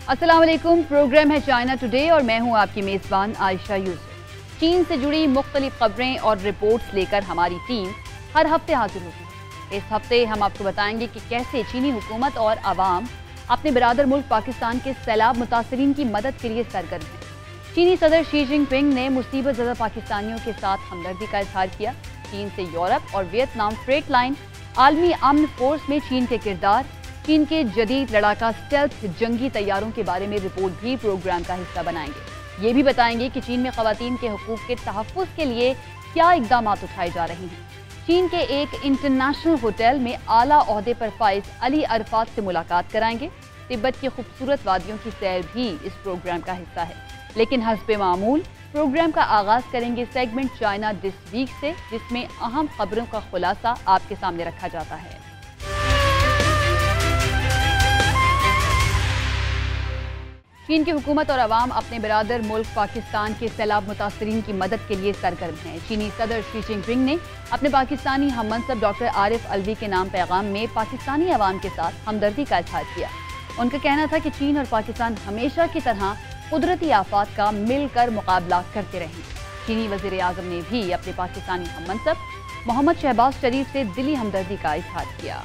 अस्सलाम वालेकुम। प्रोग्राम है चाइना टुडे और मैं हूं आपकी मेज़बान आयशा यूसुफ। चीन से जुड़ी मुख्तलिफ खबरें और रिपोर्ट्स लेकर हमारी टीम हर हफ्ते हाजिर होती है। इस हफ्ते हम आपको बताएंगे कि कैसे चीनी हुकूमत और आवाम अपने बिरादर मुल्क पाकिस्तान के सैलाब मुतासरीन की मदद के लिए सरगर्म हैं। चीनी सदर शी जिनपिंग ने मुसीबत ज़दा पाकिस्तानियों के साथ हमदर्दी का इजहार किया। चीन से यूरोप और वियतनाम फ्रेट लाइन, आलमी अमन फोर्स में चीन के किरदार, चीन के जदीद लड़ाका स्टेल्थ जंगी तैयारों के बारे में रिपोर्ट भी प्रोग्राम का हिस्सा बनाएंगे। ये भी बताएंगे कि चीन में ख़वातीन के हुकूक के तहफ़्फ़ुज़ के लिए क्या इक़दाम उठाए जा रहे हैं। चीन के एक इंटरनेशनल होटल में आला ओहदे पर फाइज अली अरफात से मुलाकात कराएंगे। तिब्बत की खूबसूरत वादियों की सैर भी इस प्रोग्राम का हिस्सा है। लेकिन हस्बे मामूल प्रोग्राम का आगाज़ करेंगे सेगमेंट चाइना दिस वीक से, जिसमें अहम खबरों का खुलासा आपके सामने रखा जाता है। चीन की हुकूमत और अवाम अपने बिरादर मुल्क पाकिस्तान के सैलाब मुतासरीन की मदद के लिए सरगर्म हैं। चीनी सदर शी जिनपिंग ने अपने पाकिस्तानी हम मनसब डॉक्टर आरिफ अलवी के नाम पैगाम में पाकिस्तानी अवाम के साथ हमदर्दी का इजहार किया। उनका कहना था कि चीन और पाकिस्तान हमेशा की तरह कुदरती आफात का मिलकर मुकाबला करते रहें। चीनी वज़ीर आज़म ने भी अपने पाकिस्तानी हम मनसब मोहम्मद शहबाज शरीफ से दिली हमदर्दी का इजहार किया।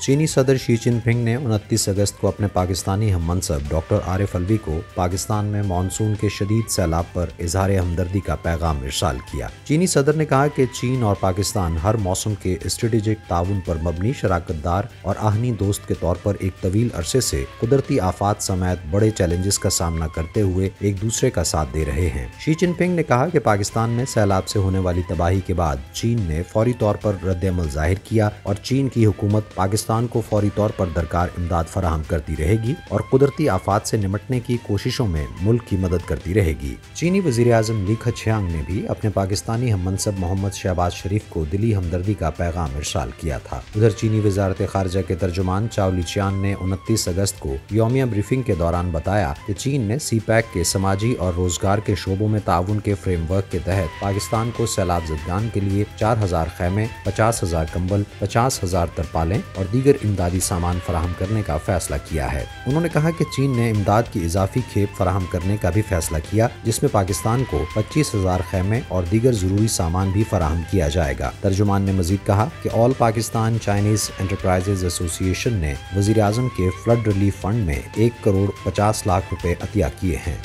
चीनी सदर शी जिनपिंग ने 29 अगस्त को अपने पाकिस्तानी हम मनसब डॉक्टर आरिफ अलवी को पाकिस्तान में मानसून के शदीद सैलाब पर इजहार हमदर्दी का पैगाम इरसाल किया। चीनी सदर ने कहा कि चीन और पाकिस्तान हर मौसम के स्ट्रेटेजिक ताउन पर मबनी शराकतदार और आहनी दोस्त के तौर पर एक तवील अरसे से कुदरती आफात समेत बड़े चैलेंजेस का सामना करते हुए एक दूसरे का साथ दे रहे हैं। शी जिनपिंग ने कहा कि पाकिस्तान में सैलाब से होने वाली तबाही के बाद चीन ने फौरी तौर पर रद्द-ए-अमल जाहिर किया और चीन की हुकूमत पाकिस्तान को फौरी तौर पर दरकार इमदाद फराहम करती रहेगी और कुदरती आफात से निमटने की कोशिशों में मुल्क की मदद करती रहेगी। चीनी वज़ीर आज़म ली खचियांग ने भी अपने पाकिस्तानी हम मनसब मोहम्मद शहबाज शरीफ को दिली हमदर्दी का पैगाम इरसाल किया था। उधर चीनी वज़ारत ख़ारिजा के तर्जुमान चाओ लिचियान ने 29 अगस्त को यौमिया ब्रीफिंग के दौरान बताया कि चीन ने सी पैक के समाजी और रोजगार के शोबों में ताउन के फ्रेमवर्क के तहत पाकिस्तान को सैलाब ज़दगान के लिए 4000 खैमे, 50,000 कंबल, 50,000 तरपालें और दीगर इमदादी सामान फराहम करने का फैसला किया है। उन्होंने कहा कि चीन ने इमदाद की इजाफी खेप फराहम करने का भी फैसला किया, जिसमें पाकिस्तान को 25,000 खैमे और दीगर जरूरी सामान भी फराहम किया जाएगा। तर्जुमान ने मजीद कहा कि all Pakistan Chinese enterprises association ने वजीर आजम के फ्लड रिलीफ फंड में 1 करोड़ 50 लाख रुपए अतिया किए हैं।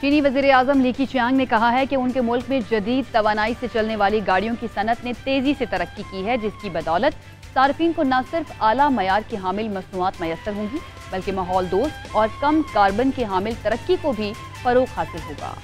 चीनी वज़ीर आज़म ली खचियांग ने कहा है कि उनके मुल्क में जदीद तवानाई से चलने वाली गाड़ियों की सनत ने तेज़ी से तरक्की की है, जिसकी बदौलत सार्फिन को न सिर्फ आला मयार की हामिल मसनूआत मैसर होंगी, बल्कि माहौल दोस्त और कम कार्बन की हामिल तरक्की को भी फ़रोग़ हासिल होगा।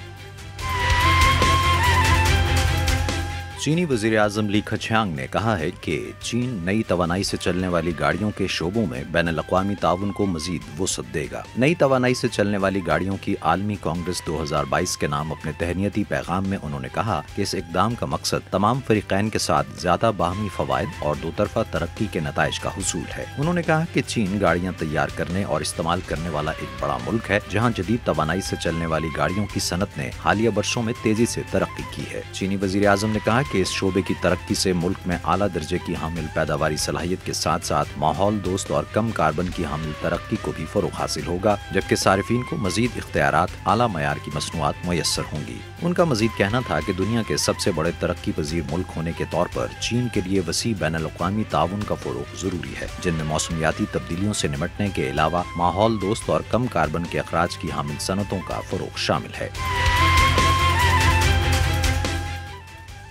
चीनी वज़ीर आज़म ली खचियांग ने कहा है कि चीन नई तवानाई से चलने वाली गाड़ियों के शोबों में बैनुल-अक़वामी ताउन को मजीद वुसअत देगा। नई तवानाई से चलने वाली गाड़ियों की आलमी कांग्रेस 2022 के नाम अपने तहनीती पैगाम में उन्होंने कहा कि इस इक़दाम का मकसद तमाम फ़रीक़ैन के साथ ज़्यादा बाहमी फ़वाइद और दो तरफ़ा तरक्की के नताइज का हुसूल है। उन्होंने कहा कि चीन गाड़ियाँ तैयार करने और इस्तेमाल करने वाला एक बड़ा मुल्क है, जहाँ जदीद तवानाई से चलने वाली गाड़ियों की सनत ने हालिया बरसों में तेजी से तरक्की की है। चीनी वज़ीर आज़म ने कहा कि इस शोबे की तरक्की से मुल्क में आला दर्जे की हामिल पैदावारी सलाहियत के साथ साथ माहौल दोस्त और कम कार्बन की हामिल तरक्की को भी फरोग़ हासिल होगा, जबकि सारिफीन को मजीद इख्तियारात आला मयार की मसनूआत मुयस्सर होंगी। उनका मजीद कहना था कि दुनिया के सबसे बड़े तरक्की पजीर मुल्क होने के तौर पर चीन के लिए वसी बैनुल-अक़वामी ताउन का फरोग़ जरूरी है, जिनमें मौसमियाती तब्दीलियों से निमटने के अलावा माहौल दोस्त और कम कार्बन के अखराज की हामिल सनतों का फरोग़ शामिल है।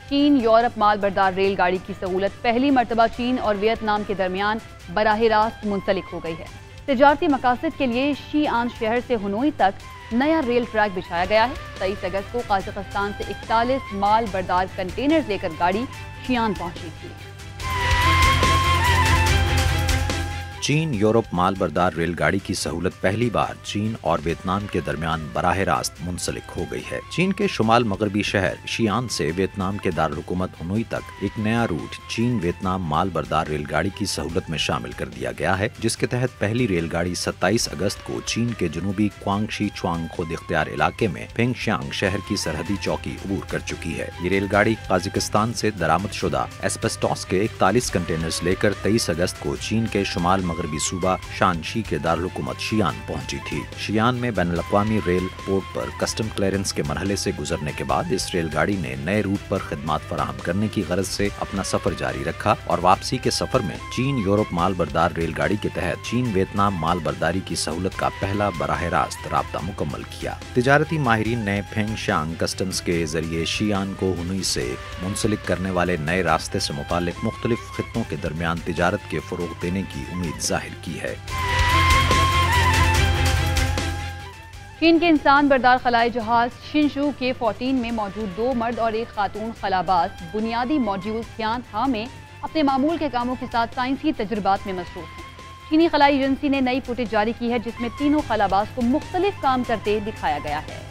चीन यूरोप माल बरदार रेलगाड़ी की सहूलत पहली मरतबा चीन और वियतनाम के दरमियान बराह रास्त मुंसलिक हो गई है। तिजारती मकासद के लिए शीआन शहर से हुनोई तक नया रेल ट्रैक बिछाया गया है। 23 अगस्त को कजाकिस्तान से 41 माल बरदार कंटेनर लेकर गाड़ी शीआन पहुंची थी। चीन यूरोप माल बरदार रेलगाड़ी की सहूलत पहली बार चीन और वियतनाम के दरमियान बराह रास्त मुंसलिक हो गई है। चीन के शुमाल मगरबी शहर शियान से वियतनाम के दारुलहुकूमत हनोई तक एक नया रूट चीन वियतनाम माल बरदार रेलगाड़ी की सहूलत में शामिल कर दिया गया है, जिसके तहत पहली रेलगाड़ी 27 अगस्त को चीन के जनूबी क्वांगशी चुआंग खुद इख्तियार इलाके में फेंगशियांग शहर की सरहदी चौकी अबूर कर चुकी है। ये रेलगाड़ी ताजिकिस्तान से दरामद शुदा एस्बेस्टॉस के 41 कंटेनर्स लेकर 23 अगस्त को चीन के शुमाल मगरबी सूबा शानशी के दारुलहुकूमत शियान पहुंची थी। शियान में बैनुल-अक़वामी रेल पोर्ट पर कस्टम क्लियरेंस के मरहले से गुजरने के बाद इस रेलगाड़ी ने नए रूट पर खिदमात फराहम करने की गरज से अपना सफर जारी रखा और वापसी के सफर में चीन यूरोप माल बरदार रेलगाड़ी के तहत चीन वियतनाम माल बरदारी की सहूलत का पहला बराह रास्त राब्ता मुकम्मल किया। तिजारती माहिरीन ने फेंगशियांग कस्टम्स के जरिए शियान को हुनई से मुंसलिक करने वाले नए रास्ते से मुतालिक मुख्तलिफ खित्तों के दरमियान तिजारत के फरोग देने की उम्मीद जाहिर की है। चीन के इंसान बरदार खलाई जहाज शिनशू के 14 में मौजूद 2 मर्द और 1 खातून खलाबाज बुनियादी मॉड्यूल थियानहा में अपने मामूल के कामों के साथ साइंसी तजुर्बात में मसरूफ हैं। चीनी खलाई एजेंसी ने नई फुटेज जारी की है जिसमें तीनों खलाबाज को मुख्तलिफ काम करते दिखाया गया है।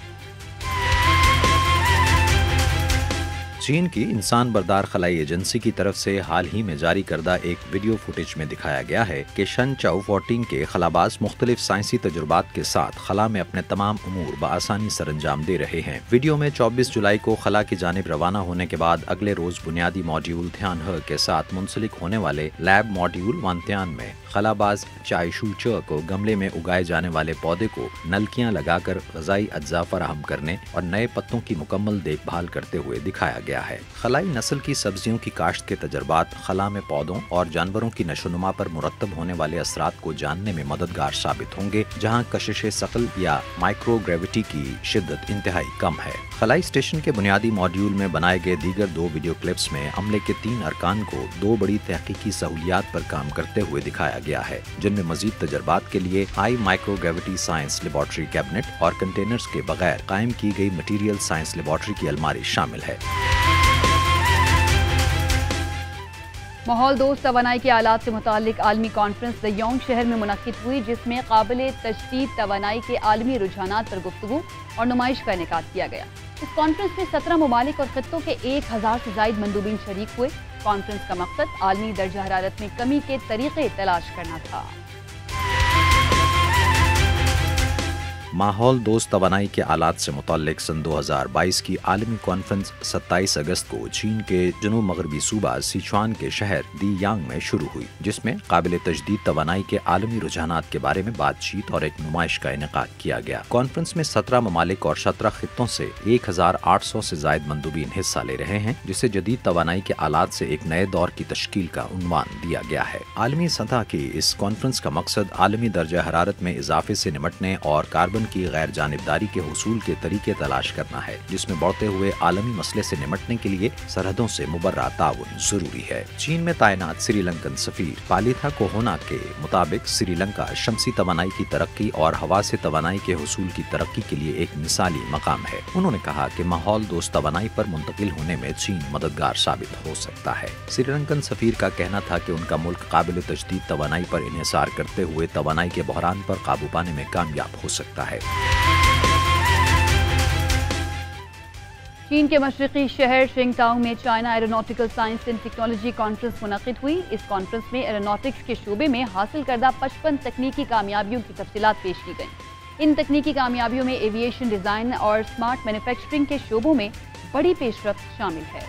चीन की इंसान बरदार खलाई एजेंसी की तरफ से हाल ही में जारी करदा एक वीडियो फुटेज में दिखाया गया है कि शनचाओ 14 के खलाबाज मुख्तलिफ साइंसी तजुर्बात के साथ खला में अपने तमाम उमूर बआसानी सरंजाम दे रहे हैं। वीडियो में 24 जुलाई को खला की जानिब रवाना होने के बाद अगले रोज बुनियादी मॉड्यूल थियानहा के साथ मुंसलिक होने वाले लैब मॉड्यूल वानत्यान में खलाबाज चायशूच को गमले में उगाए जाने वाले पौधे को नलकियां लगाकर ग़िज़ाई अज्जा फराहम करने और नए पत्तों की मुकम्मल देखभाल करते हुए दिखाया गया है। खलाई नस्ल की सब्जियों की काश्त के तजर्बात खला में पौधों और जानवरों की नशोनुमा पर मुरत्तब होने वाले असरात को जानने में मददगार साबित होंगे, जहाँ कशिश सकल या माइक्रोग्रेविटी की शिद्दत इंतहाई कम है। खलाई स्टेशन के बुनियादी मॉड्यूल में बनाए गए दीगर 2 वीडियो क्लिप्स में अमले के 3 अरकान को 2 बड़ी तहकीकी सहूलियात पर काम करते हुए दिखाया गया है, जिनमें मजीद तजर्बात के लिए high microgravity science laboratory cabinet और कंटेनर्स के बगैर कायम की गई मटीरियल साइंस लेबॉर्ट्री की अलमारी शामिल है। माहौल दोस्त तवानाई के आलात से मुतालिक आलमी कॉन्फ्रेंस दयोंग शहर में मुनक्किद हुई, जिसमें काबिल तजदीद तवानाई के आलमी रुझानात पर गुफ्तगू और नुमाइश का इनेकाद किया गया। इस कॉन्फ्रेंस में 17 ममालिक और खित्तों के 1000 से जायद मंदूबीन शरीक हुए। कॉन्फ्रेंस का मकसद आलमी दर्जा हरारत में कमी के तरीके तलाश करना था। माहौल दोस्त तवानाई के आलात से मुताल्लिक सन 2022 की आलमी कॉन्फ्रेंस 27 अगस्त को चीन के जनूब मगरबी सूबा सिचुआन के शहर दियांग में शुरू हुई, जिसमें काबिल तजदीद तवानाई के आलमी रुझानात के बारे में बातचीत और एक नुमाइश का इनेकाद किया गया। कॉन्फ्रेंस में 17 ममालिक और 17 खित्तों से 1800 से जायद मंदूबीन हिस्सा ले रहे हैं, जिसे जदीद तवानाई के आलात से एक नए दौर की तश्कील का उन्वान दिया गया है। आलमी सतह की इस कॉन्फ्रेंस का मकसद आलमी दर्जा हरारत में इजाफे से निमटने और कार्बन की गैर जानिबदारी के हुसूल के तरीके तलाश करना है, जिसमें बढ़ते हुए आलमी मसले से निमटने के लिए सरहदों से मुबर्रा ताउन जरूरी है। चीन में तैनात श्रीलंकन सफीर पालिथा कोहोना के मुताबिक श्रीलंका शमसी तवानाई की तरक्की और हवा से तवानाई के हुसूल की तरक्की के लिए एक मिसाली मकाम है। उन्होंने कहा कि माहौल दोस्त तवानाई पर मुंतकिल होने में चीन मददगार साबित हो सकता है। श्रीलंकन सफीर का कहना था कि उनका मुल्क काबिल तजदीद तवानाई पर इन्हिसार करते हुए तवानाई के बहरान पर काबू पाने में कामयाब हो सकता है। चीन के मशरकी शहर शिंगटाओ में China aeronautical science and technology conference मुनक़िद हुई। इस कॉन्फ्रेंस में एरोनॉटिक्स के शोबे में हासिल करदा 55 तकनीकी कामयाबियों की तफसीलात पेश की गईं। इन तकनीकी कामयाबियों में एविएशन डिज़ाइन और स्मार्ट मैन्युफैक्चरिंग के शोबों में बड़ी पेशरफ्त शामिल है।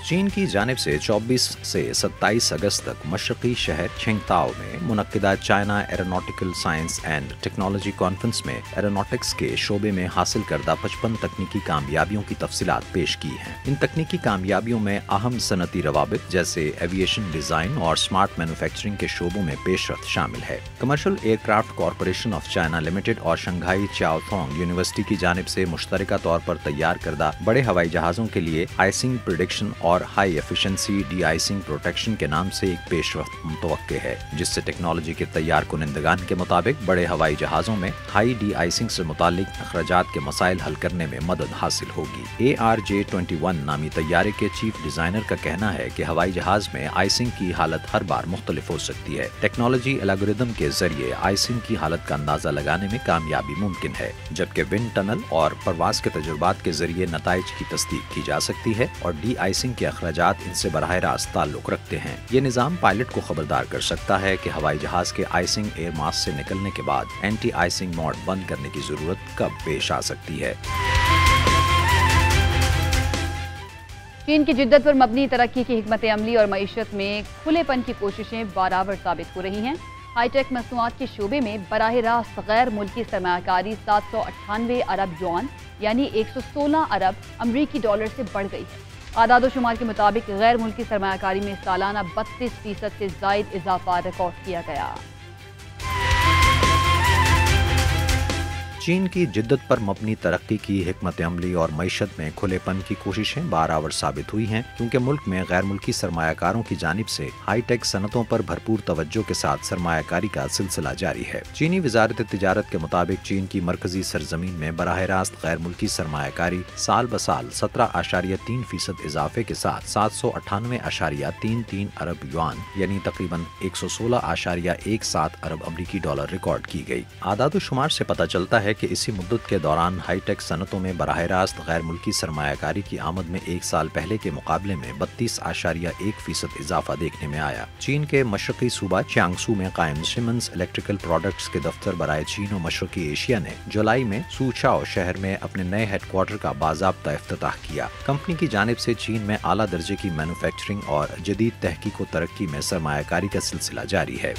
चीन की जानिब से 24 से 27 अगस्त तक मशरकी शहर छिंगताओ में मुनक्किदा China aeronautical science and technology conference में एरोनॉटिक्स के शोबे में हासिल करदा 55 तकनीकी कामयाबियों की तफसीलात पेश की हैं। इन तकनीकी कामयाबियों में अहम सनती रवाबित जैसे एविएशन डिज़ाइन और स्मार्ट मैन्युफैक्चरिंग के शोबों में पेशरफ्त शामिल है। Commercial aircraft corporation of China limited और शंघाई चाओथोंग यूनिवर्सिटी की जानिब से मुश्तरका तौर पर तैयार करदा बड़े हवाई जहाज़ों के लिए आइसिंग प्रिडिक्शन और और high efficiency D icing protection के नाम से एक पेशरफ्त मुतवक्के है, जिससे टेक्नोलॉजी के तैयार कुनिंदगान के मुताबिक बड़े हवाई जहाजों में हाई डी आइसिंग से मुतालिक अखराजात के मसाइल हल करने में मदद हासिल होगी। ARJ-21 नामी तैयारे के चीफ डिजाइनर का कहना है कि हवाई जहाज में आइसिंग की हालत हर बार मुख्तलिफ हो सकती है। टेक्नोलॉजी एल्गोरिदम के जरिए आइसिंग की हालत का अंदाजा लगाने में कामयाबी मुमकिन है, जबकि विंड टनल और परवाज के तजुर्बात के जरिए नताइज की तस्दीक की जा सकती है और डी आइसिंग के अखराजात इनसे बराह रास्त ताल्लुक रखते हैं। ये निज़ाम पायलट को खबरदार कर सकता है कि हवाई जहाज के आइसिंग एयर मास से निकलने के बाद एंटी आइसिंग मोड बंद करने की जरूरत कब पेश आ सकती है। चीन की जिद्दत पर मबनी तरक्की की हिकमत अमली और मईशत में खुलेपन की कोशिशें बाराबर साबित हो रही हैं। हाईटेक मसनूआत के शोबे में बराह रास्त गैर मुल्की सरमायाकारी 798 अरब युआन यानी 116 अरब अमरीकी डॉलर से बढ़ गई है। आदाद शुमार के मुताबिक गैर मुल्की सरमायाकारी में सालाना 32% से ज़ायद इजाफा रिकॉर्ड किया गया। चीन की जिद्दत पर मबनी तरक्की की हिकमत अमली और मईशत में खुलेपन की कोशिशें बारावर साबित हुई हैं, क्योंकि मुल्क में गैर मुल्की सरमायाकारों की जानिब से हाईटेक सनतों पर भरपूर तवज्जो के साथ सरमायाकारी का सिलसिला जारी है। चीनी वजारत तिजारत के मुताबिक चीन की मरकजी सरजमीन में बराह रास्त गैर मुल्की सरमायाकारी साल ब साल 17.3% इजाफे के साथ 798.33 अरब युआन यानी तकरीबन 116.17 अरब अमरीकी डॉलर रिकॉर्ड की गई। आदाद शुमार से पता चलता है कि इसी मुद्दत के दौरान हाईटेक सनतों में बराह रास्त गैर मुल्की सरमायाकारी की आमद में एक साल पहले के मुकाबले में 32.1% इजाफा देखने में आया। चीन के मशरकी सूबा चियांगसू में कायम सिमंस इलेक्ट्रिकल प्रोडक्ट्स के दफ्तर बराए चीन और मशरकी एशिया ने जुलाई में सूचाओ शहर में अपने नए हेडक्वार्टर का बाज़ाब्ता इफ्तिताह किया। कंपनी की जानिब से चीन में आला दर्जे की मैन्युफैक्चरिंग और जदीद तहकीक व तरक्की में सरमायाकारी का सिलसिला जारी है।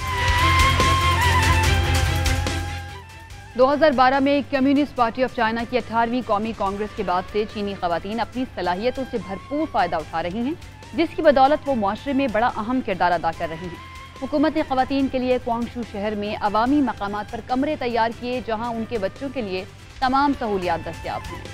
2012 में कम्युनिस्ट पार्टी ऑफ चाइना की 18वीं कौमी कांग्रेस के बाद से चीनी खवातीन अपनी सलाहियतों से भरपूर फ़ायदा उठा रही हैं, जिसकी बदौलत वो मुआशरे में बड़ा अहम किरदार अदा कर रही हैं। हुकूमत ने खवातीन के लिए क्वांगशू शहर में अवामी मकामात पर कमरे तैयार किए, जहां उनके बच्चों के लिए तमाम सहूलियात दस्तयाब हैं।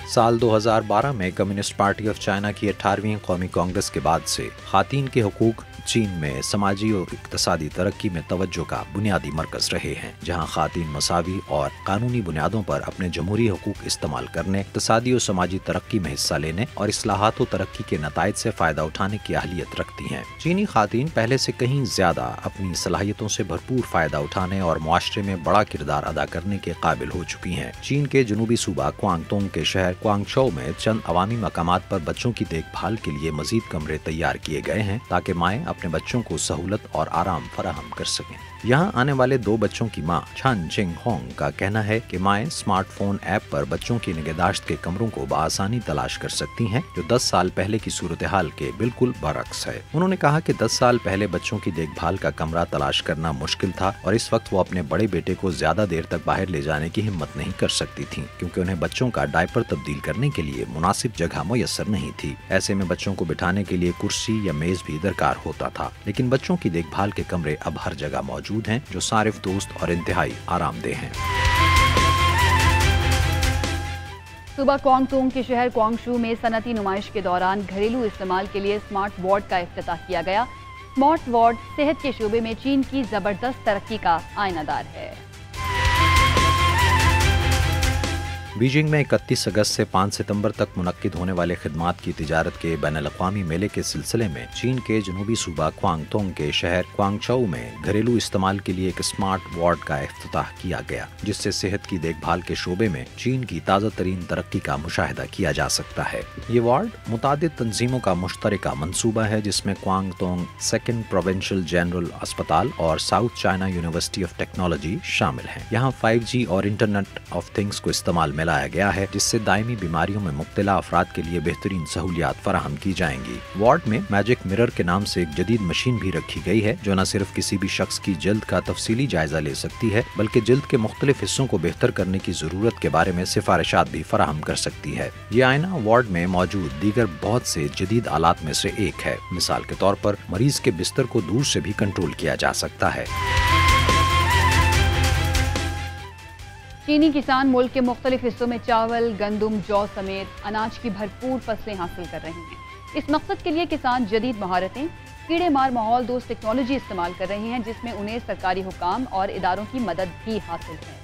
साल 2012 में कम्युनिस्ट पार्टी ऑफ चाइना की 18वीं कौमी कांग्रेस के बाद से खातीन के हुकूक चीन में समाजी और इक्तसादी तरक्की में तवज्जो का बुनियादी मरकज रहे हैं, जहां खातीन मसावी और कानूनी बुनियादों पर अपने जमहूरी हुकूक इस्तेमाल करने, इक्तसादी और समाजी तरक्की में हिस्सा लेने और इस्लाहात और तरक्की के नताइज से फ़ायदा उठाने की अहलियत रखती हैं। चीनी खातीन पहले से कहीं ज़्यादा अपनी सलाहियतों से भरपूर फ़ायदा उठाने और मुआशरे में बड़ा किरदार अदा करने के काबिल हो चुकी हैं। चीन के जनूबी सूबा क्वांगतोंग के शहर क्वांगचौ में चंद अवामी मकामात पर बच्चों की देखभाल के लिए मजीद कमरे तैयार किए गए हैं, ताकि माएँ अपने बच्चों को सहूलत और आराम फराहम कर सकें। यहाँ आने वाले 2 बच्चों की मां छान चिंग होंग का कहना है कि माएँ स्मार्टफोन ऐप पर बच्चों की निगहदाश्त के कमरों को बआसानी तलाश कर सकती हैं, जो 10 साल पहले की सूरत हाल के बिल्कुल बरक्स है। उन्होंने कहा कि 10 साल पहले बच्चों की देखभाल का कमरा तलाश करना मुश्किल था और इस वक्त वो अपने बड़े बेटे को ज्यादा देर तक बाहर ले जाने की हिम्मत नहीं कर सकती थी, क्योंकि उन्हें बच्चों का डायपर तब्दील करने के लिए मुनासिब जगह मुयस्सर नहीं थी। ऐसे में बच्चों को बिठाने के लिए कुर्सी या मेज भी दरकार होता था, लेकिन बच्चों की देखभाल के कमरे अब हर जगह मौजूद हैं, जो सारिफ दोस्त और इंतहाई आरामदेह हैं। सुबह क्वांगतोंग के शहर क्वांगशू में सनती नुमाइश के दौरान घरेलू इस्तेमाल के लिए स्मार्ट वार्ड का इफ्तिताह किया गया। स्मार्ट वार्ड सेहत के शोबे में चीन की जबरदस्त तरक्की का आईनादार है। बीजिंग में 31 अगस्त से 5 सितंबर तक मुनक्किद होने वाले खिदमात की तिजारत के बैनुल-अक़वामी मेले के सिलसिले में चीन के जनूबी सूबा क्वांगतोंग के शहर क्वांगचौ में घरेलू इस्तेमाल के लिए एक स्मार्ट वार्ड का इफ्तिताह किया गया, जिससे सेहत की देखभाल के शोबे में चीन की ताज़ा तरीन तरक्की का मुशाहिदा किया जा सकता है। ये वार्ड मुतादिद तंजीमों का मुश्तरका मंसूबा है, जिसमें क्वांगतोंग सेकेंड प्रोविंशियल जनरल अस्पताल और south China university of technology शामिल हैं। यहाँ 5G और इंटरनेट ऑफ थिंग्स को इस्तेमाल में लाया गया है, जिससे दायमी बीमारियों में मुब्तला अफराद के लिए बेहतरीन सहूलियात फराहम की जाएंगी। वार्ड में मैजिक मिरर के नाम से एक जदीद मशीन भी रखी गई है, जो न सिर्फ किसी भी शख्स की जल्द का तफसीली जायजा ले सकती है, बल्कि जल्द के मुख्तलिफ हिस्सों को बेहतर करने की जरूरत के बारे में सिफारिशात भी फराहम कर सकती है। ये आईना वार्ड में मौजूद दीगर बहुत से जदीद आलात में से एक है। मिसाल के तौर पर मरीज के बिस्तर को दूर से भी कंट्रोल किया जा सकता है। चीनी किसान मुल्क के मुख्तलिफ हिस्सों में चावल, गंदम, जौ समेत अनाज की भरपूर फसलें हासिल कर रहे हैं। इस मकसद के लिए किसान जदीद महारतें, कीड़े मार माहौल दोस्त टेक्नोलॉजी इस्तेमाल कर रहे हैं, जिसमें उन्हें सरकारी हुकाम और इदारों की मदद भी हासिल है।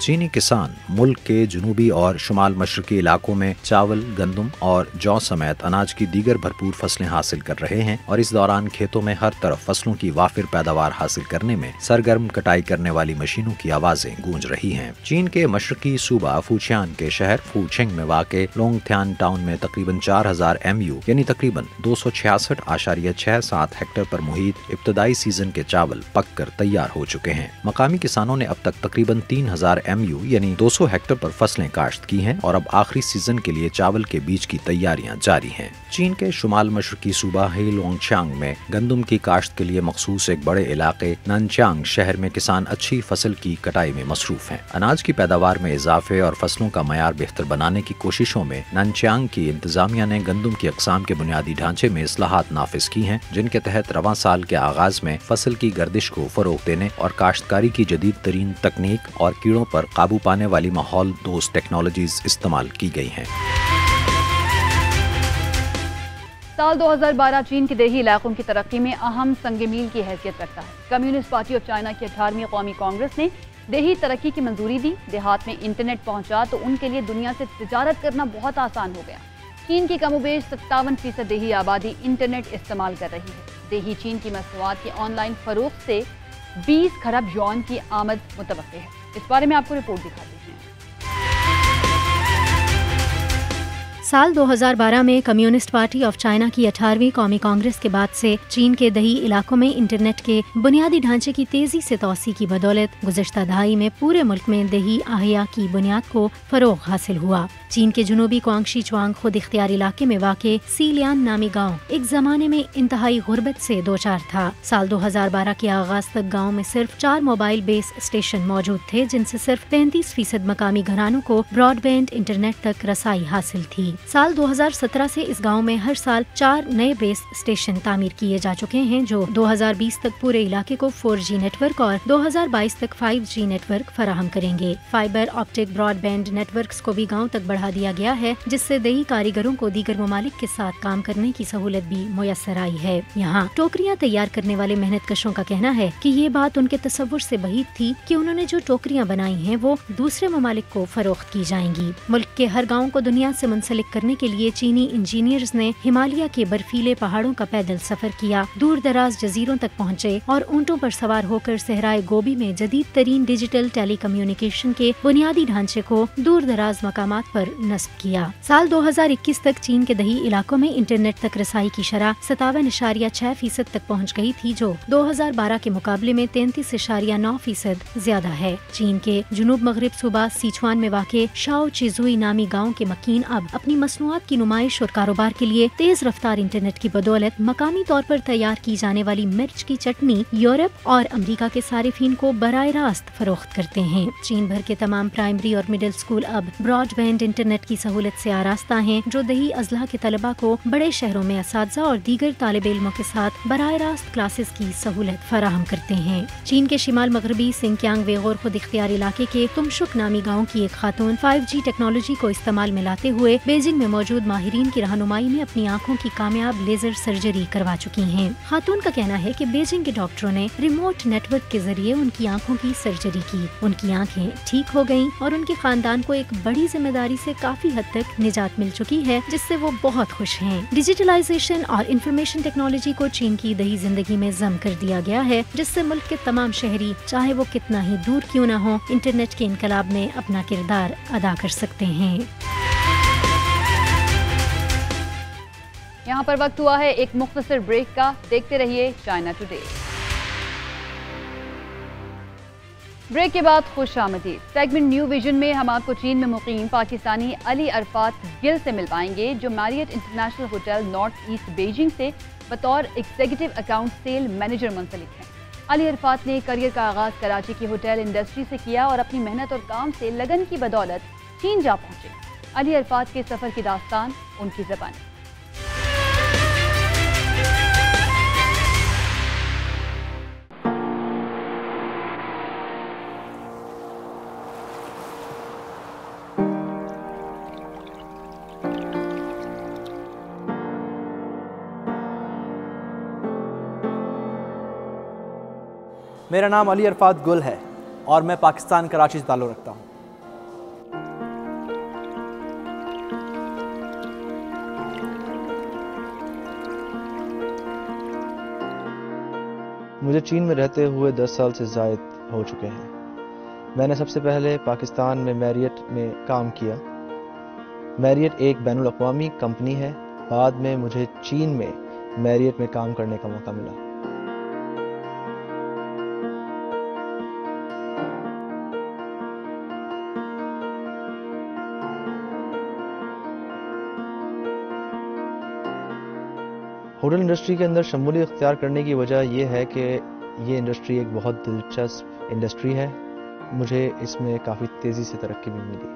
चीनी किसान मुल्क के जनूबी और शुमाल मशरकी इलाकों में चावल, गंदम और जौ समेत अनाज की दीगर भरपूर फसलें हासिल कर रहे हैं और इस दौरान खेतों में हर तरफ फसलों की वाफिर पैदावार हासिल करने में सरगर्म कटाई करने वाली मशीनों की आवाजें गूंज रही हैं। चीन के मशरकी सूबा फूचियान के शहर फूचेंग में वाक़े लोंगथ्यान टाउन में तकरीबन 4000 MU यानी तकरीबन 266.67 हेक्टेयर पर मुहित इब्तदाई सीजन के चावल पक कर तैयार हो चुके हैं। मकामी किसानों ने अब तक तकरीबन 3000 MU यानी 200 हेक्टेयर पर फसलें काश्त की हैं और अब आखिरी सीजन के लिए चावल के बीज की तैयारियां जारी हैं। चीन के शुमाल मशरकी सूबा हेलोंगचांग में गंदम की काश्त के लिए मखसूस एक बड़े इलाके ननचांग शहर में किसान अच्छी फसल की कटाई में मसरूफ हैं। अनाज की पैदावार में इजाफे और फसलों का मयार बेहतर बनाने की कोशिशों में ननचांग की इंतजामिया ने गंदम की अकसाम के बुनियादी ढांचे में इस्लाहात नाफिज की हैं, जिनके तहत रवां साल के आगाज में फसल की गर्दिश को फरोग देने और काश्तकारी की जदीद तरीन तकनीक और कीड़ों पर काबू पाने वाली माहौल दोस्त टेक्नोलॉजीज इस्तेमाल की गई हैं। साल 2012 चीन के देही इलाकों की तरक्की में अहम संग मील की हैसियत रखता है। कम्युनिस्ट पार्टी ऑफ चाइना की 18वीं कौमी कांग्रेस ने देही तरक्की की मंजूरी दी। देहात में इंटरनेट पहुंचा तो उनके लिए दुनिया से तिजारत करना बहुत आसान हो गया। चीन की कमोबेश 57% देही आबादी इंटरनेट इस्तेमाल कर रही है। देही चीन की मसनूआत की ऑनलाइन फरोख्त से 20 खरब युआन की आमद मुतवक्के है। इस बारे में आपको रिपोर्ट दिखाते हैं। साल 2012 में कम्युनिस्ट पार्टी ऑफ चाइना की 18वीं कौमी कांग्रेस के बाद से चीन के दही इलाकों में इंटरनेट के बुनियादी ढांचे की तेजी से तोसी की बदौलत गुज़श्ता दहाई में पूरे मुल्क में दही आहिया की बुनियाद को फरोग हासिल हुआ। चीन के जुनूबी क्वांगशी चुआंग खुद इख्तियार इलाके में वाक़े सीलियान नामी गांव एक जमाने में इंतहाई गुर्बत से दो चार था। साल 2012 के आगाज तक गांव में सिर्फ 4 मोबाइल बेस स्टेशन मौजूद थे, जिनसे सिर्फ 35% मकामी घरानों को ब्रॉडबैंड इंटरनेट तक रसाई हासिल थी। साल 2017 से इस गांव में हर साल 4 नए बेस स्टेशन तामीर किए जा चुके हैं, जो 2020 तक पूरे इलाके को 4G नेटवर्क और 2022 तक 5G नेटवर्क फराहम करेंगे। फाइबर ऑप्टिक ब्रॉडबैंड नेटवर्क्स को भी गांव तक बढ़ा दिया गया है, जिससे दही कारीगरों को दीगर ममालिक के साथ काम करने की सहूलत भी मुयस्सर आई है। यहाँ टोकरियाँ तैयार करने वाले मेहनत कशों का कहना है कि ये बात उनके तसव्वुर से बहीद थी कि उन्होंने जो टोकरियाँ बनाई हैं वो दूसरे ममालिक को फरोख्त की जाएंगी। मुल्क के हर गाँव को दुनिया से मुंसलिक करने के लिए चीनी इंजीनियर्स ने हिमालय के बर्फीले पहाड़ों का पैदल सफर किया, दूर दराज जजीरों तक पहुँचे और ऊँटों पर सवार होकर सहराए गोबी में जदीद तरीन डिजिटल टेली कम्युनिकेशन के बुनियादी ढांचे को दूर दराज मकामात पर नस्ब किया। साल 2021 तक चीन के दही इलाकों में इंटरनेट तक रसाई की शरह 57.6% तक पहुँच गई थी, जो 2012 के मुकाबले में 33.9% ज्यादा है। चीन के जुनूब मगरिब सूबा सिचुआन में वाक़े शाओ चिजुई नामी गाँव के मकीन अब अपनी मसनूआत की नुमाइश और कारोबार के लिए तेज रफ्तार इंटरनेट की बदौलत मकामी तौर पर तैयार की जाने वाली मिर्च की चटनी यूरोप और अमेरिका के सारिफीन को बराह रास्त फरोख्त करते हैं। चीन भर के तमाम प्राइमरी और मिडिल स्कूल अब ब्रॉडबैंड इंटरनेट की सहूलत से आरास्ता हैं, जो दही अजला के तलबा को बड़े शहरों में असातिज़ा और दीगर तालिब इल्मों के साथ बराह रास्त क्लासेस की सहूलत फराहम करते हैं। चीन के शिमाल मगरबी सिंकियांग वेगोर खुद इख्तियार इलाके के तुमशुक नामी गाँव की एक खातून 5G टेक्नोलॉजी को इस्तेमाल में लाते हुए बीजिंग में मौजूद माहिरीन की रहनुमाई में अपनी आँखों की कामयाब लेजर सर्जरी करवा चुकी हैं। खातून का कहना है कि बीजिंग के डॉक्टरों ने रिमोट नेटवर्क के जरिए उनकी आँखों की सर्जरी की, उनकी आँखें ठीक हो गयीं और उनके खानदान को एक बड़ी जिम्मेदारी से काफी हद तक निजात मिल चुकी है, जिससे वो बहुत खुश हैं। डिजिटलाइजेशन और इंफॉर्मेशन टेक्नोलॉजी को चीन की दही जिंदगी में जम कर दिया गया है, जिससे मुल्क के तमाम शहरी, चाहे वो कितना ही दूर क्यों न हो, इंटरनेट के इनकलाब में अपना किरदार अदा कर सकते हैं। यहाँ पर वक्त हुआ है एक मुख्तसर ब्रेक का। देखते रहिए चाइना टुडे। ब्रेक के बाद खुश आमदीद। सेगमेंट न्यू विजन में हम आपको चीन में मुकीम पाकिस्तानी अली अरफात गिल से मिल पाएंगे, जो Marriott international hotel north east Beijing से बतौर एग्जीक्यूटिव अकाउंट सेल मैनेजर मुंसलिक हैं। अली अरफात ने करियर का आगाज कराची की होटल इंडस्ट्री से किया और अपनी मेहनत और काम से लगन की बदौलत चीन जा पहुंचे। अली अरफात के सफर की दास्तान उनकी ज़बानी। میرا نام علی عرفات گل ہے اور میں پاکستان کراچی سے تعلق رکھتا ہوں۔ مجھے چین میں رہتے ہوئے 10 سال سے زائد ہو چکے ہیں۔ میں نے سب سے پہلے پاکستان میں میریٹ میں کام کیا۔ میریٹ ایک بین الاقوامی کمپنی ہے۔ بعد میں مجھے چین میں میریٹ میں کام کرنے کا موقع ملا۔ ہوٹل انڈسٹری کے اندر شمولیت اختیار کرنے کی وجہ یہ ہے کہ یہ انڈسٹری ایک بہت دلچسپ انڈسٹری ہے۔ مجھے اس میں کافی تیزی سے ترقی بھی ملی۔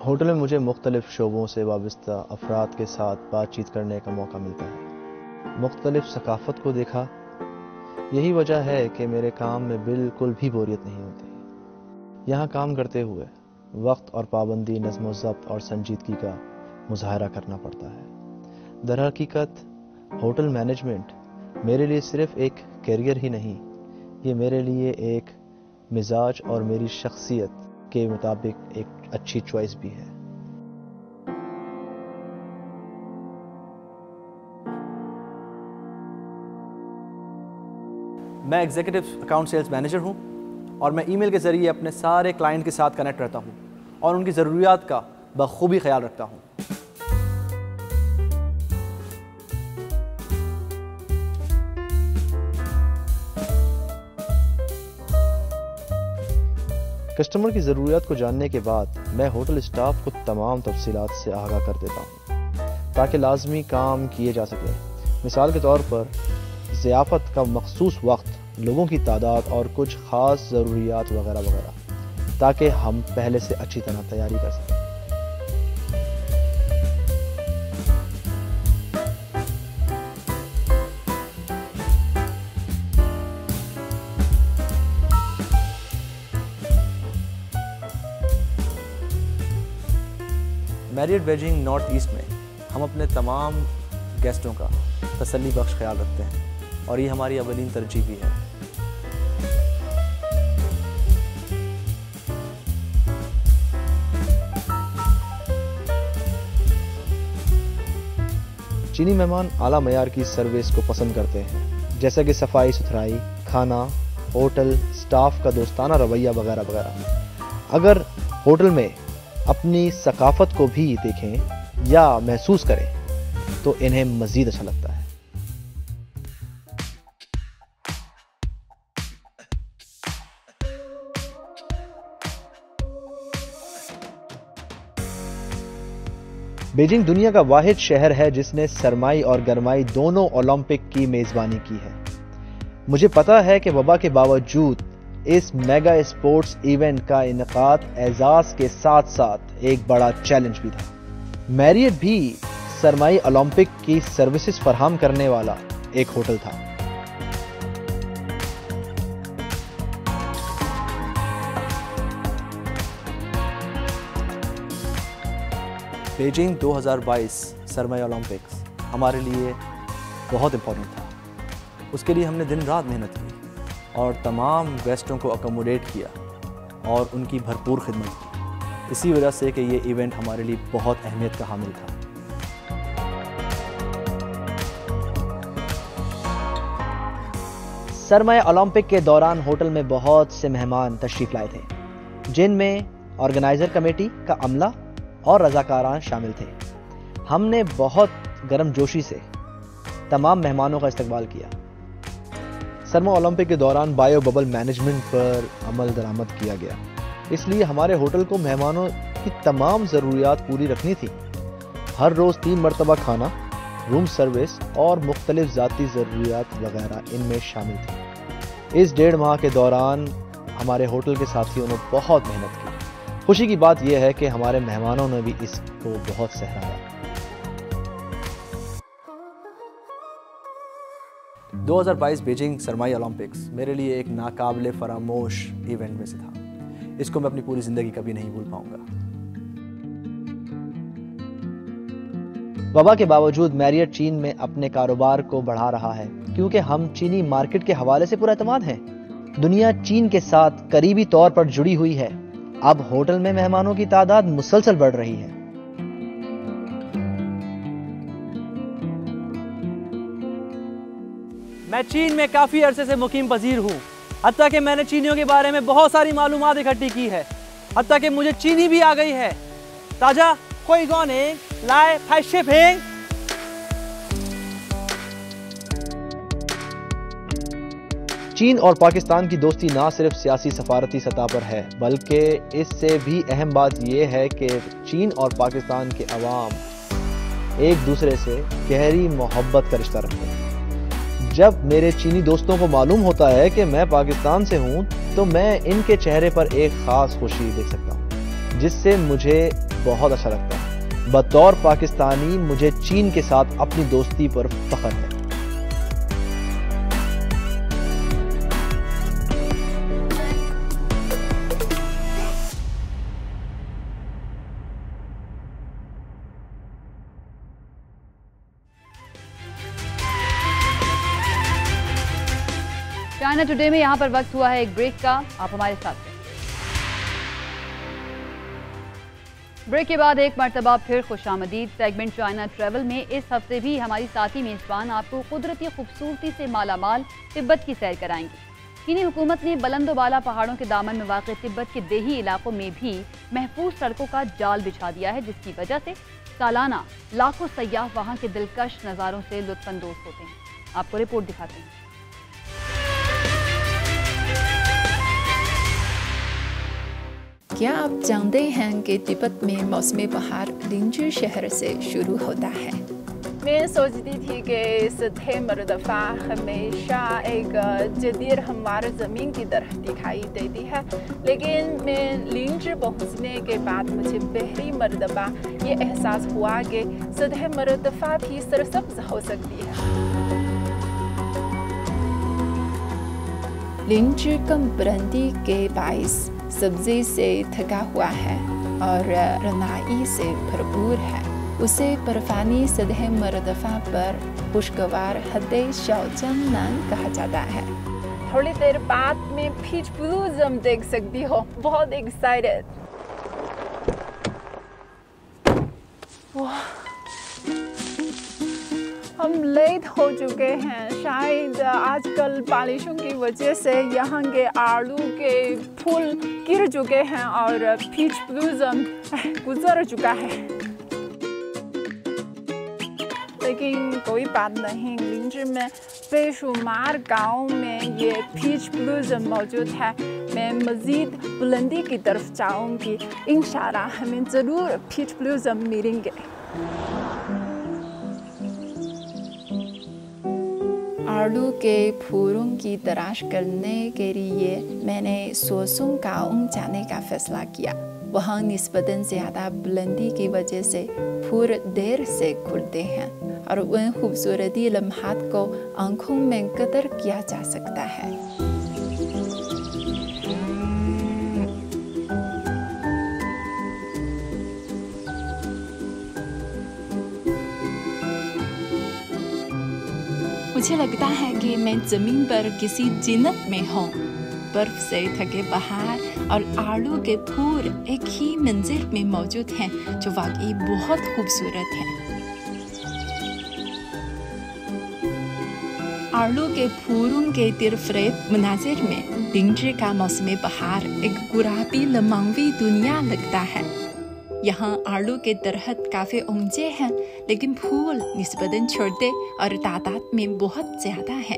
ہوٹل میں مجھے مختلف شعبوں سے وابستہ افراد کے ساتھ بات چیت کرنے کا موقع ملتا ہے۔ مختلف ثقافت کو دیکھا۔ یہی وجہ ہے کہ میرے کام میں بالکل بھی بوریت نہیں ہوتی۔ یہاں کام کرتے ہوئے وقت اور پابندی، نظم و ضبط اور سنجیدگی کا مظاہرہ کرنا پڑتا ہے۔ در حقیقت ہوٹل مینجمنٹ میرے لیے صرف ایک کیریئر ہی نہیں، یہ میرے لیے ایک مزاج اور میری شخصیت کے مطابق ایک اچھی چوائس بھی ہے۔ میں ایگزیکٹو اکاؤنٹ سیلز مینیجر ہوں اور میں ای میل کے ذریعے اپنے سارے کلائنٹ کے ساتھ کنیکٹ رہتا ہوں اور ان کی ضروریات کا بخوبی خیال رکھتا ہوں۔ کسٹمر کی ضروریات کو جاننے کے بعد میں ہوٹل اسٹاف کو تمام تفصیلات سے آگاہ کر دیتا ہوں تاکہ لازمی کام کیے جا سکیں۔ مثال کے طور پر ضیافت کا مخصوص وقت، لوگوں کی تعداد اور کچھ خاص ضروریات وغیرہ وغیرہ، تاکہ ہم پہلے سے اچھی طرح تیاری کر سکیں۔ میریٹ بیجنگ نارتھ ایسٹ میں ہم اپنے تمام گیسٹوں کا تسلی بخش خیال رکھتے ہیں اور یہ ہماری اولین ترجیح بھی ہے۔ چینی مہمان اعلیٰ معیار کی سروس کو پسند کرتے ہیں، جیسا کہ صفائی ستھرائی، کھانا، ہوٹل سٹاف کا دوستانہ رویہ وغیرہ وغیرہ۔ اگر ہوٹل میں اپنی ثقافت کو بھی دیکھیں یا محسوس کریں تو انہیں مزید اچھا لگتا ہے۔ بیجنگ دنیا کا واحد شہر ہے جس نے سرمائی اور گرمائی دونوں اولمپک کی میزبانی کی ہے۔ مجھے پتا ہے کہ وبا کے باوجود اس میگا اسپورٹس ایونٹ کا انعقاد اعزاز کے ساتھ ساتھ ایک بڑا چیلنج بھی تھا۔ میریٹ بھی سرمائی اولمپک کی سروسز فراہم کرنے والا ایک ہوٹل تھا۔ بیجنگ 2022 سرمائی اولمپکس ہمارے لیے بہت امپورٹنٹ تھا۔ اس کے لیے ہم نے دن رات محنت کی اور تمام گیسٹوں کو اکوموڈیٹ کیا اور ان کی بھرپور خدمت کی۔ اسی وجہ سے کہ یہ ایونٹ ہمارے لیے بہت اہمیت کا حامل تھا۔ سرمائی اولمپک کے دوران ہوٹل میں بہت سے مہمان تشریف لائے تھے، جن میں آرگنائزر کمیٹی کا عملہ اور رضاکاران شامل تھے۔ ہم نے بہت گرم جوشی سے تمام مہمانوں کا استقبال کیا۔ سرما اولمپک کے دوران بایو ببل مینجمنٹ پر عمل درآمد کیا گیا، اس لیے ہمارے ہوٹل کو مہمانوں کی تمام ضروریات پوری رکھنی تھی۔ ہر روز 3 مرتبہ کھانا، روم سروس اور مختلف ذاتی ضروریات وغیرہ ان میں شامل تھی۔ اس 1.5 ماہ کے دوران ہمارے ہوٹل کے ساتھیوں نے بہت محنت کی۔ خوشی کی بات یہ ہے کہ ہمارے مہمانوں نے بھی اس کو بہت سراہا۔ 2022 बीजिंग सरमाई ओलंपिक्स मेरे लिए एक नाकाबिले फरामोश इवेंट में से था। इसको मैं अपनी पूरी ज़िंदगी कभी नहीं भूल पाऊंगा। वबा के बावजूद मैरियट चीन में अपने कारोबार को बढ़ा रहा है क्योंकि हम चीनी मार्केट के हवाले से पूरा एतमाद हैं। दुनिया चीन के साथ करीबी तौर पर जुड़ी हुई है। अब होटल में मेहमानों की तादाद मुसलसल बढ़ रही है। मैं चीन में काफ़ी अरसे से मुकीम पजीर हूँ। हत्ता कि मैंने चीनियों के बारे में बहुत सारी मालूमात इकट्ठी की है। हत्ता कि मुझे चीनी भी आ गई है। ताजा कोई गौने लाए फाइशे फेंग। चीन और पाकिस्तान की दोस्ती ना सिर्फ सियासी सफारती सतह पर है बल्कि इससे भी अहम बात यह है कि चीन और पाकिस्तान के अवाम एक दूसरे से गहरी मोहब्बत का रिश्ता रखते हैं। जब मेरे चीनी दोस्तों को मालूम होता है कि मैं पाकिस्तान से हूं तो मैं इनके चेहरे पर एक खास खुशी देख सकता हूं, जिससे मुझे बहुत अच्छा लगता है। बतौर पाकिस्तानी मुझे चीन के साथ अपनी दोस्ती पर फख्र है। चाइना टुडे में यहाँ पर वक्त हुआ है एक ब्रेक का। आप हमारे साथ हैं। ब्रेक के बाद एक मरतबा फिर खुशामदीद। सेगमेंट चाइना ट्रैवल में इस हफ्ते भी हमारी साथी मेज़बान आपको कुदरती खूबसूरती से मालामाल तिब्बत की सैर कराएंगी। चीनी हुकूमत ने बुलंद बाला पहाड़ों के दामन में वाक़ तिब्बत के देही इलाकों में भी महफूज सड़कों का जाल बिछा दिया है, जिसकी वजह से सालाना लाखों सयाह वहाँ के दिलकश नज़ारों से लुत्फ़अंदोज़ होते हैं। आपको रिपोर्ट दिखाते हैं। क्या आप जानते हैं कि तिब्बत में मौसमी बहार लिंजू शहर से शुरू होता है? मैं सोचती थी कि सतह मरदफा हमेशा एक जदीर हमारे ज़मीन की तरह दिखाई देती है, लेकिन मैं लिंजू पहुंचने के बाद मुझे पहली मरतबा ये एहसास हुआ कि सतह मरदफा भी सरसब्ज हो सकती है। लिंजू कम बुलंदी के बाइस सब्जी से थका हुआ है और रनाई से भरपूर है। उसे बर्फानी सतह मरदफा पर खुशगवार हदे शाओजंगनान कहा जाता है। थोड़ी देर बाद में पीच ब्लूज़म देख सकती हो। बहुत एक्साइटेड। हम लेट हो चुके हैं। शायद आजकल बारिशों की वजह से यहाँ के आलू के फूल गिर चुके हैं और पीच ब्लूज़म गुजर चुका है, लेकिन कोई बात नहीं। लिंजू में बेशुमार गाँव में ये पीच ब्लूज़म मौजूद है। मैं मज़ीद बुलंदी की तरफ जाऊँगी। इंशाअल्लाह हमें ज़रूर पीच ब्लूज़म मिलेंगे। आलू के फूलों की तलाश करने के लिए मैंने सोसुंग गाँव जाने का फैसला किया। वहाँ निस्बतन ज़्यादा बुलंदी की वजह से फूल देर से खुलते हैं और उन खूबसूरती लम्हात को आंखों में कदर किया जा सकता है। मुझे लगता है कि मैं ज़मीन पर किसी जन्नत में हूँ। बर्फ से ढके पहाड़ और आलू के फूल एक ही मंजिल में मौजूद हैं, जो वाकई बहुत खूबसूरत है। आलू के फूलों के तिरफरेब मनाजिर में लिंजू का मौसमी बहार एक गुलाबी लमांवी दुनिया लगता है। यहाँ आलू के दरख्त काफ़ी ऊंचे हैं, लेकिन फूल निस्बतन छोटे और तादाद में बहुत ज़्यादा है।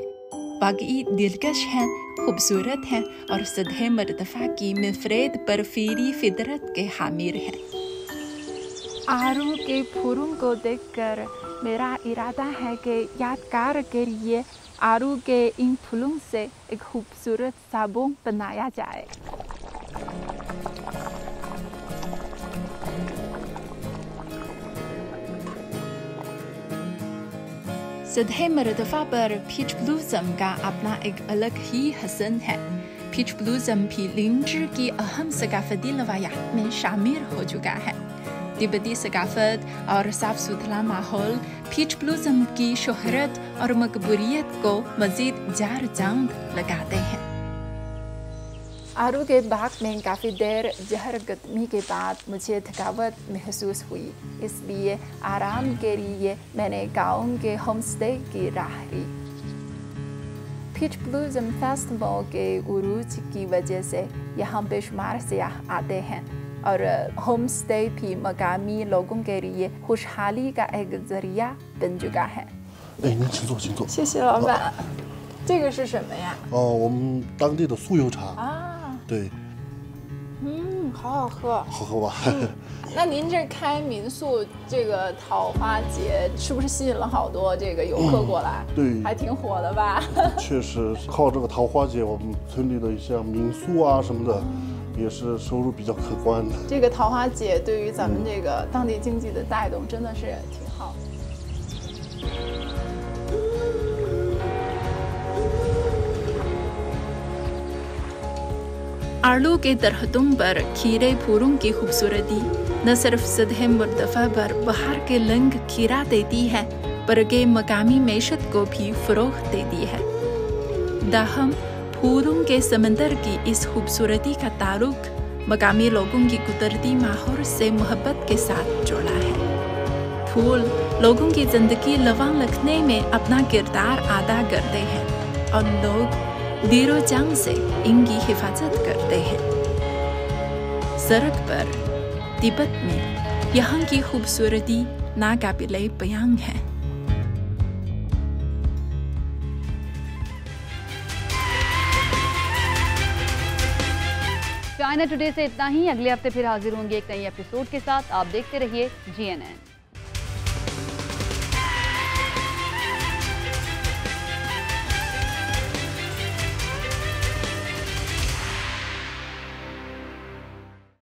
बाकी दिलकश हैं, खूबसूरत हैं और सतह मरतफा की मुफरद बर्फीली फितरत के हामिल हैं। आलू के फूलों को देखकर मेरा इरादा है कि यादगार के लिए आलू के इन फूलों से एक खूबसूरत साबुन बनाया जाए। सतह मरतफा पर पीच ब्लूज़म का अपना एक अलग ही हसन है। पीच ब्लूज़म भी लिंजर की अहम सकाफती लवायात में शामिल हो चुका है। तिब्बती सकाफत और साफ सुथरा माहौल पीच ब्लूज़म की शोहरत और मकबूलियत को मज़ीद जार जंग लगाते हैं। आरू के बाग में काफ़ी देर जहर कदमी के बाद मुझे थकावट महसूस हुई, इसलिए आराम के लिए मैंने गाँव के होम स्टे की राह ली। पीच ब्लूज़म फेस्टिवल के उरूज की वजह से यहाँ बेशुमार सयाह आते हैं और होम स्टे भी मकामी लोगों के लिए खुशहाली का एक जरिया बन चुका है। 您请坐，请坐。谢谢老板。这个是什么呀？我们当地的酥油茶。啊。对。好好喝。好喝吧？那您这开民宿这个桃花节，是不是吸引了好多这个游客过来？对，还挺火的吧？确实，靠这个桃花节，我们村里的一些民宿啊什么的，也是收入比较可观的。这个桃花节对于咱们这个当地经济的带动，真的是挺好的。आलू के दरख्तों पर खीरे फूलों की खूबसूरती न सिर्फ सतह मुर्तफा पर बाहर के रंग खीरा देती है, बल्कि मकामी मैशत को भी फ़रोग़ देती है। दाहम फूलों के समंदर की इस खूबसूरती का ताल्लुक मकामी लोगों की कुदरती माहौल से मोहब्बत के साथ जोड़ा है। फूल लोगों की ज़िंदगी लवां रखने में अपना किरदार अदा करते हैं और लोग दिलो जान से इनकी हिफाजत करते हैं। सड़क पर तिब्बत में यहाँ की खूबसूरती नाकाबिले बयां है। चाइना टुडे से इतना ही। अगले हफ्ते फिर हाजिर होंगे एक नई एपिसोड के साथ। आप देखते रहिए GNN।